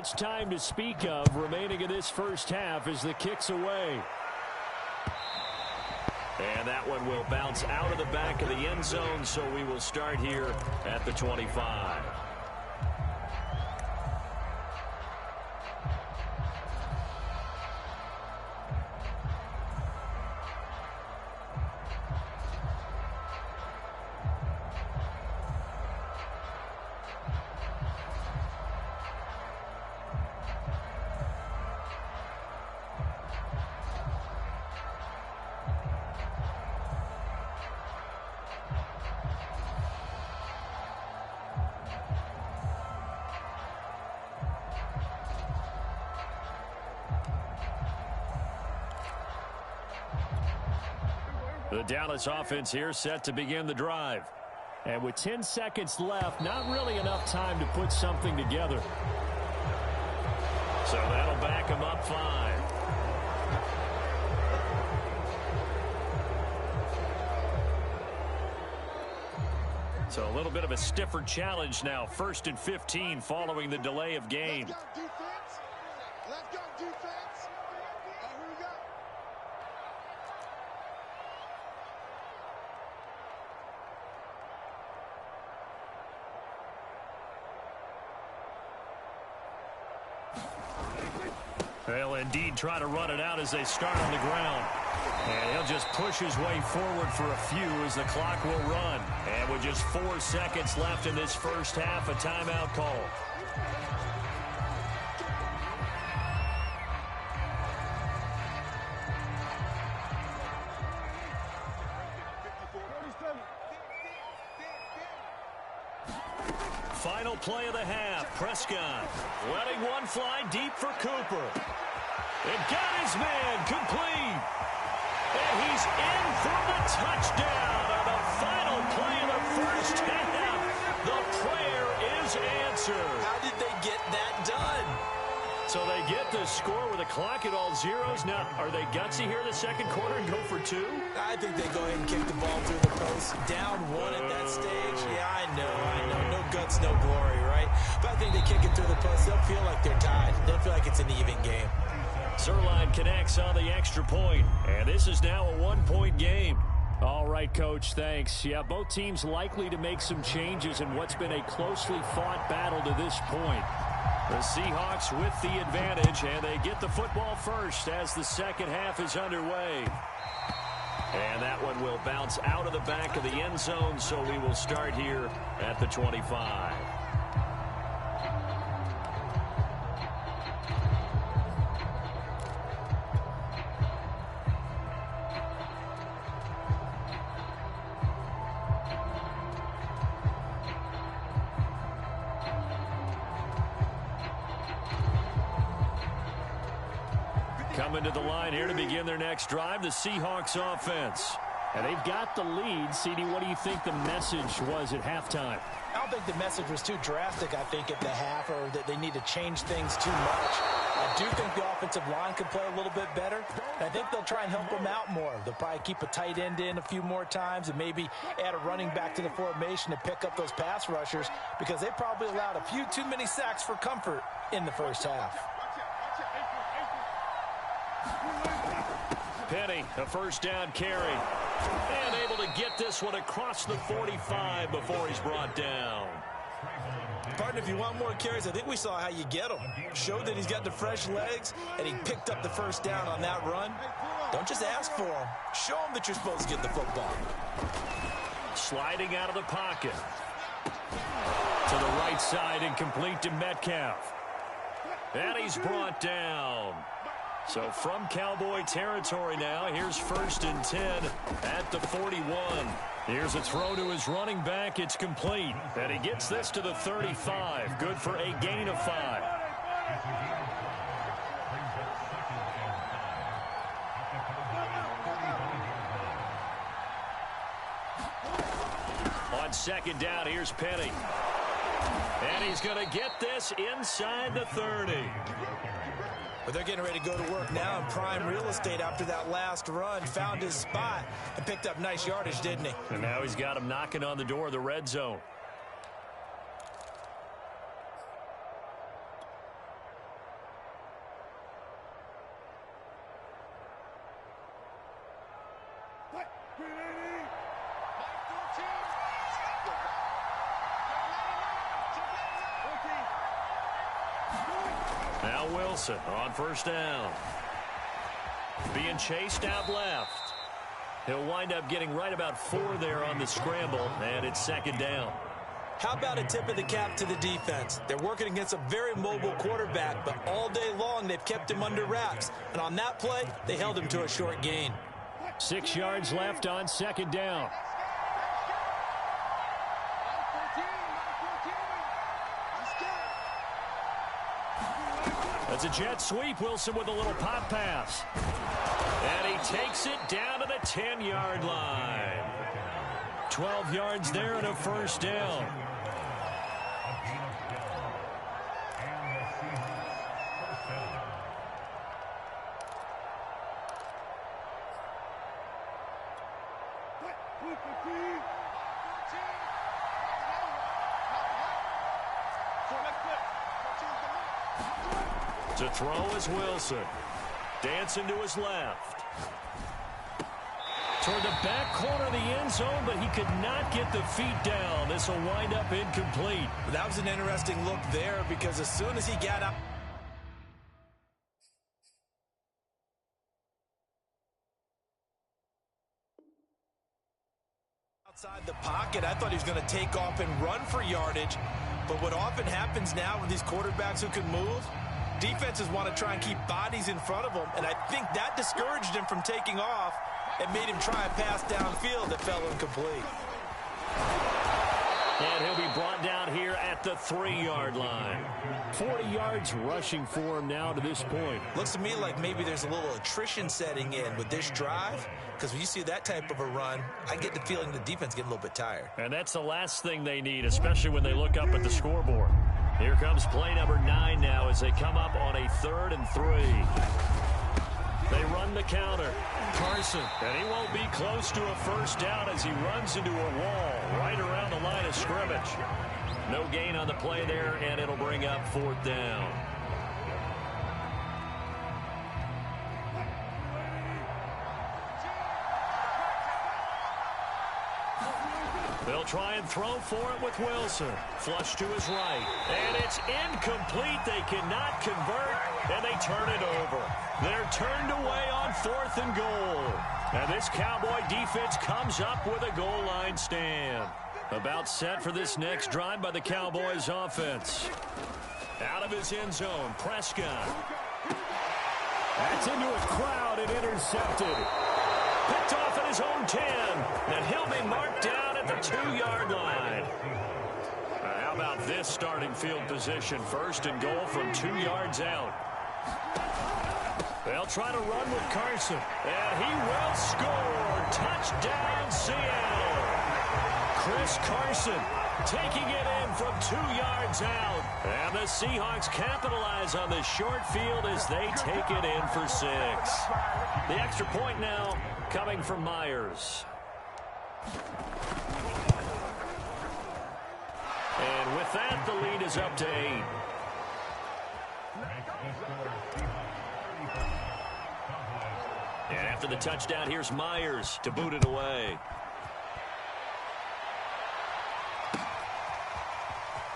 much time to speak of remaining in this first half as the kick's away. And that one will bounce out of the back of the end zone, so we will start here at the 25. The Dallas offense here set to begin the drive. And with 10 seconds left, not really enough time to put something together. So that'll back him up 5. So a little bit of a stiffer challenge now. 1st and 15 following the delay of game. Let's go, defense. Let's go, defense. Here we go. They'll indeed try to run it out as they start on the ground. And he'll just push his way forward for a few as the clock will run. And with just 4 seconds left in this first half, a timeout call. Final play of the half. Prescott letting one fly deep for Cooper. And got his man complete. And he's in for the touchdown on the final play of the first half. The prayer is answered. How did they get that done? So they get the score with a clock at all zeros. Now, are they gutsy here in the second quarter and go for 2? I think they go ahead and kick the ball through the post. Down 1 at that stage. Yeah, I know. No guts, no glory, right? But I think they kick it through the post. They'll feel like they're tied. They'll feel like it's an even game. Zerline connects on the extra point, and this is now a 1-point game. All right, Coach, thanks. Yeah, both teams likely to make some changes in what's been a closely fought battle to this point. The Seahawks with the advantage, and they get the football first as the second half is underway. And that one will bounce out of the back of the end zone, so we will start here at the 25. Coming to the line here to begin their next drive, the Seahawks offense. And they've got the lead. CD, what do you think the message was at halftime? I don't think the message was too drastic, I think, at the half, or that they need to change things too much. I do think the offensive line can play a little bit better. I think they'll try and help them out more. They'll probably keep a tight end in a few more times and maybe add a running back to the formation to pick up those pass rushers, because they probably allowed a few too many sacks for comfort in the first half. Penny, a first down carry. And able to get this one across the 45 before he's brought down. Partner, if you want more carries, I think we saw how you get them. Showed that he's got the fresh legs, and he picked up the first down on that run. Don't just ask for him. Show him that you're supposed to get the football. Sliding out of the pocket. To the right side and complete to Metcalf. And he's brought down. So from Cowboy territory now, here's 1st and 10 at the 41. Here's a throw to his running back. It's complete. And he gets this to the 35. Good for a gain of 5. On second down, here's Penny. And he's going to get this inside the 30. But they're getting ready to go to work now in prime real estate after that last run. Found his spot and picked up nice yardage, didn't he? And now he's got him knocking on the door of the red zone. Now Wilson on first down. Being chased out left. He'll wind up getting right about 4 there on the scramble, and it's second down. How about a tip of the cap to the defense? They're working against a very mobile quarterback, but all day long they've kept him under wraps. And on that play, they held him to a short gain. 6 yards left on second down. That's a jet sweep. Wilson with a little pop pass. And he takes it down to the 10-yard line. 12 yards there and a first down. To throw is Wilson. Dancing to his left. Toward the back corner of the end zone, but he could not get the feet down. This will wind up incomplete. That was an interesting look there because as soon as he got up outside the pocket, I thought he was going to take off and run for yardage. But what often happens now with these quarterbacks who can move, defenses want to try and keep bodies in front of them, and I think that discouraged him from taking off and made him try a pass downfield that fell incomplete. And he'll be brought down here at the 3-yard line. 40 yards rushing for him now to this point. Looks to me like maybe there's a little attrition setting in with this drive, because when you see that type of a run, I get the feeling the defense getting a little bit tired. And that's the last thing they need, especially when they look up at the scoreboard. Here comes play number 9 now as they come up on a 3rd and 3. They run the counter. Carson. And he won't be close to a first down as he runs into a wall right around the line of scrimmage. No gain on the play there, and it'll bring up 4th down. They'll try and throw for it with Wilson. Flush to his right. And it's incomplete. They cannot convert, and they turn it over. They're turned away on 4th and goal. And this Cowboy defense comes up with a goal line stand. About set for this next drive by the Cowboys offense. Out of his end zone, Prescott. That's into a crowd and intercepted. Picked off at his own 10. And he'll be marked down at the 2-yard line. How about this starting field position? 1st and goal from 2 yards out. They'll try to run with Carson. And he will score. Touchdown, Seattle. Chris Carson taking it in from 2 yards out. And the Seahawks capitalize on this short field as they take it in for 6. The extra point now coming from Myers. And with that, the lead is up to 8. And after the touchdown, here's Myers to boot it away.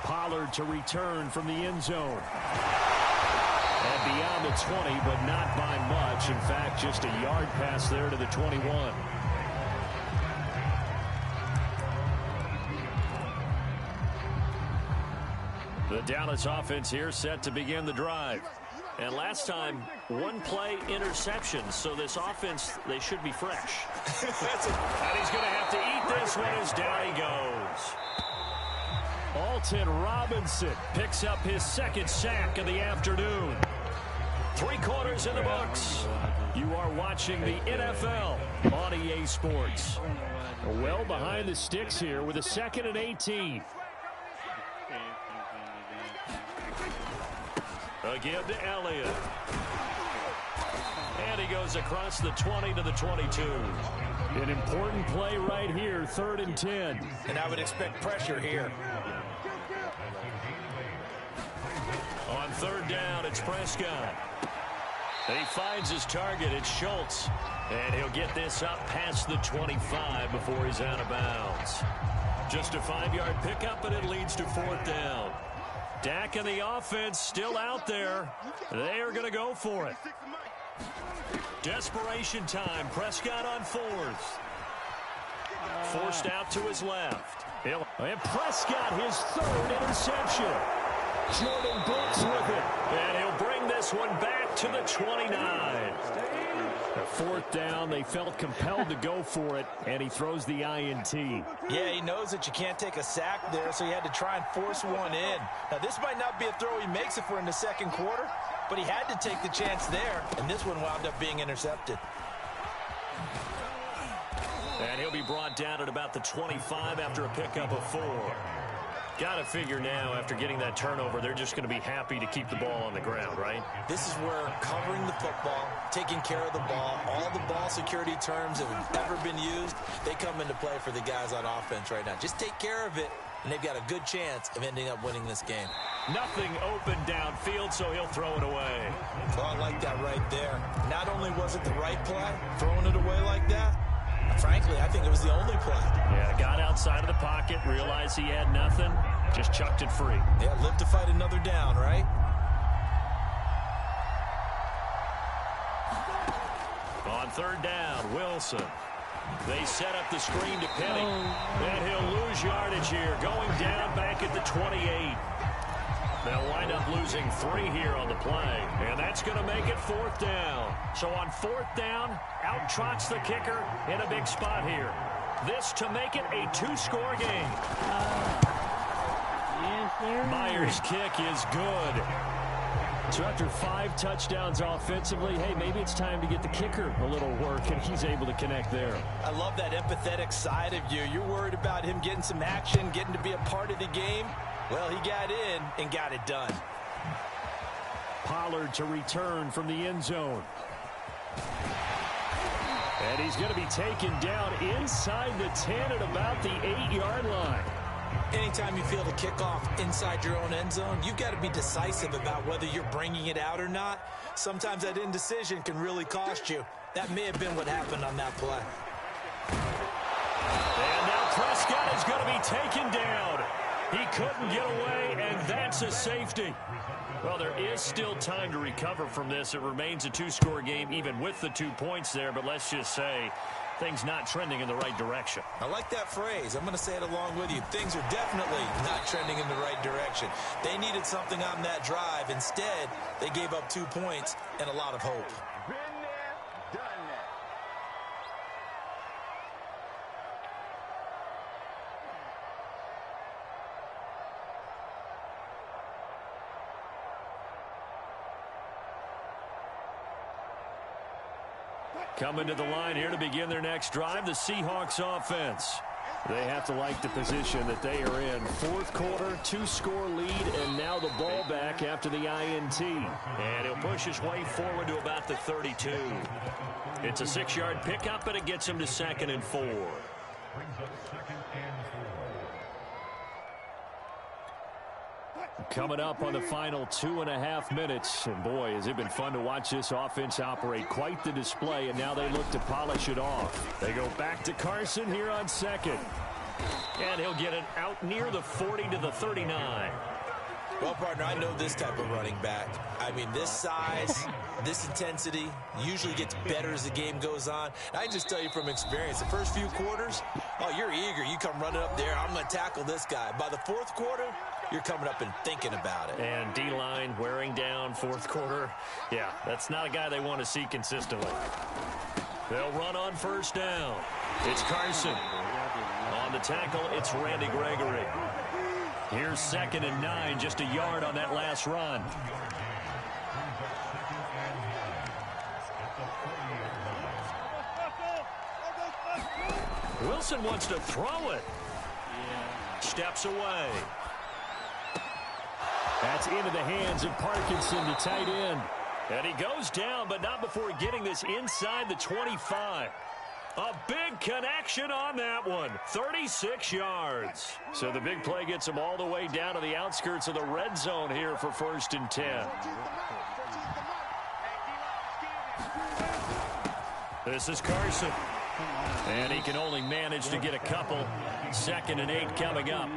Pollard to return from the end zone. And beyond the 20, but not by much. In fact, just a yard pass there to the 21. The Dallas offense here set to begin the drive. And last time, 1 play interception. So this offense, they should be fresh. And he's going to have to eat this one as down he goes. Alton Robinson picks up his 2nd sack of the afternoon. 3 quarters in the books. You are watching the NFL on EA Sports. Well behind the sticks here with a 2nd and 18. Again to Elliott. And he goes across the 20 to the 22. An important play right here, 3rd and 10. And I would expect pressure here. On 3rd down, it's Prescott. He finds his target. It's Schultz. And he'll get this up past the 25 before he's out of bounds. Just a 5-yard pickup, and it leads to 4th down. Dak and the offense still out there. They are going to go for it. Desperation time. Prescott on 4th. Forced out to his left. And Prescott, his 3rd interception. Jordan Brooks with it. And he'll bring this one back to the 29. The 4th down, they felt compelled to go for it, and he throws the INT. Yeah, he knows that you can't take a sack there, so he had to try and force one in. Now, this might not be a throw he makes if we're in the 2nd quarter, but he had to take the chance there, and this one wound up being intercepted. And he'll be brought down at about the 25 after a pickup of 4. Got to figure now, after getting that turnover, they're just going to be happy to keep the ball on the ground, right? This is where covering the football, taking care of the ball, all the ball security terms that have ever been used, they come into play for the guys on offense right now. Just take care of it, and they've got a good chance of ending up winning this game. Nothing open downfield, so he'll throw it away. Well, I like that right there. Not only was it the right play, throwing it away like that, frankly, I think it was the only play. Yeah, got outside of the pocket, realized he had nothing, just chucked it free. Yeah, live to fight another down, right? On 3rd down, Wilson. They set up the screen to Penny. And he'll lose yardage here, going down back at the 28. They'll wind up losing 3 here on the play, and that's going to make it 4th down. So on 4th down, out trots the kicker in a big spot here. This to make it a 2-score game. Myers' kick is good. So after 5 touchdowns offensively, hey, maybe it's time to get the kicker a little work, and he's able to connect there. I love that empathetic side of you. You're worried about him getting some action, getting to be a part of the game. Well, he got in and got it done. Pollard to return from the end zone. And he's going to be taken down inside the 10 at about the 8-yard line. Anytime you feel the kickoff inside your own end zone, you've got to be decisive about whether you're bringing it out or not. Sometimes that indecision can really cost you. That may have been what happened on that play. And now Prescott is going to be taken down. He couldn't get away, and that's a safety. Well, there is still time to recover from this. It remains a 2-score game, even with the 2 points there, but let's just say things not trending in the right direction. I like that phrase. I'm going to say it along with you. Things are definitely not trending in the right direction. They needed something on that drive. Instead, they gave up 2 points and a lot of hope. Coming to the line here to begin their next drive, the Seahawks offense. They have to like the position that they are in. 4th quarter, 2-score lead, and now the ball back after the INT. And he'll push his way forward to about the 32. It's a 6-yard pickup, and it gets him to 2nd and 4. Coming up on the final 2.5 minutes. And boy, has it been fun to watch this offense operate. Quite the display, and now they look to polish it off. They go back to Carson here on 2nd. And he'll get it out near the 40 to the 39. Well, partner, I know this type of running back. I mean, this size, this intensity usually gets better as the game goes on. I can just tell you from experience, the first few quarters, oh, you're eager. You come running up there, I'm going to tackle this guy. By the 4th quarter, you're coming up and thinking about it. And D-line wearing down 4th quarter. Yeah, that's not a guy they want to see consistently. They'll run on 1st down. It's Carson. On the tackle, it's Randy Gregory. Here's 2nd and 9, just a yard on that last run. Wilson wants to throw it. Steps away. That's into the hands of Parkinson, the tight end. And he goes down, but not before getting this inside the 25. A big connection on that one. 36 yards. So the big play gets him all the way down to the outskirts of the red zone here for 1st and 10. This is Carson. And he can only manage to get a couple. 2nd and 8 coming up.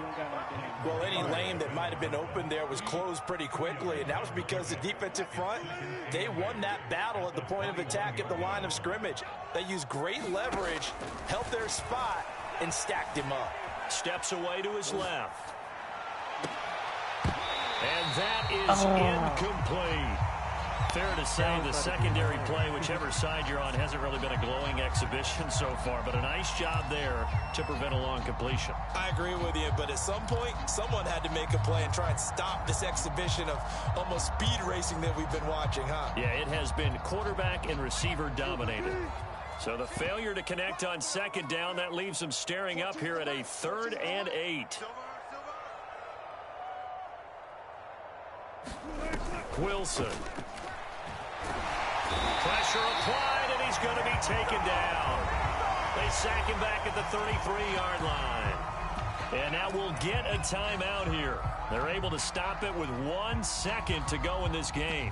Well, any lane that might have been open there was closed pretty quickly, and that was because the defensive front, they won that battle at the point of attack at the line of scrimmage. They used great leverage, held their spot, and stacked him up. Steps away to his left. And that is incomplete. Fair to say the secondary play, whichever side you're on, hasn't really been a glowing exhibition so far, but a nice job there to prevent a long completion. I agree with you, but at some point, someone had to make a play and try and stop this exhibition of almost speed racing that we've been watching, huh? Yeah, it has been quarterback and receiver dominated. So the failure to connect on 2nd down, that leaves them staring up here at a 3rd and 8. Wilson. Pressure applied, and he's going to be taken down. They sack him back at the 33-yard line. And now we'll get a timeout here. They're able to stop it with 1 second to go in this game.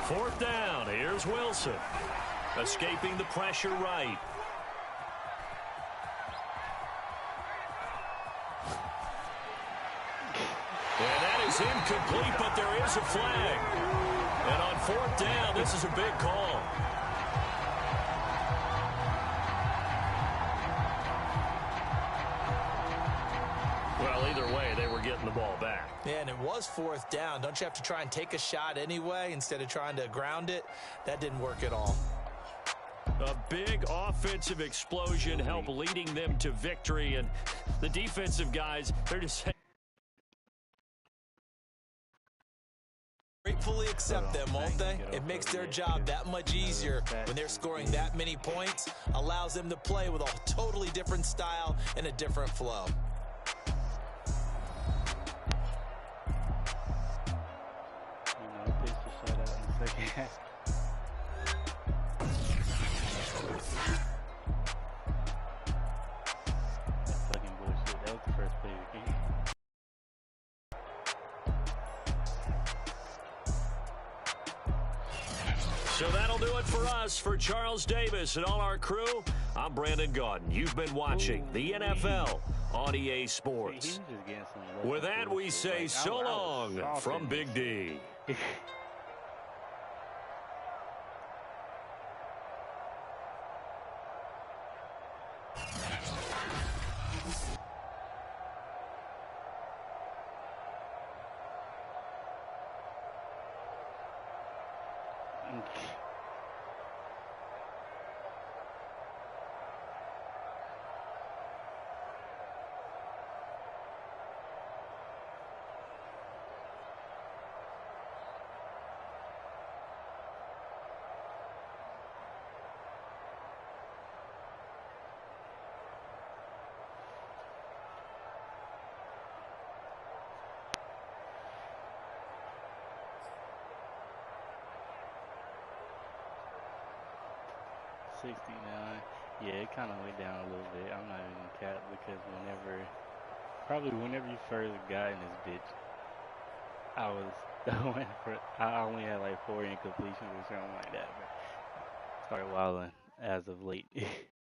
Fourth down. Here's Wilson. Escaping the pressure right. And that is incomplete, but there is a flag. And on 4th down, this is a big call. Well, either way, they were getting the ball back. Yeah, and it was 4th down. Don't you have to try and take a shot anyway instead of trying to ground it? That didn't work at all. A big offensive explosion helped leading them to victory, and the defensive guys, they're just... Gratefully accept them, won't they? It makes their job that much easier when they're scoring that many points, allows them to play with a totally different style and a different flow. So that'll do it for us. For Charles Davis and all our crew, I'm Brandon Gaudin. You've been watching the NFL on EA Sports. With that, we say so long from Big D. Yeah, it kind of went down a little bit. I'm not even cap because whenever you first got in this bitch, I only had like 4 incompletions or something like that. But started wilding as of late.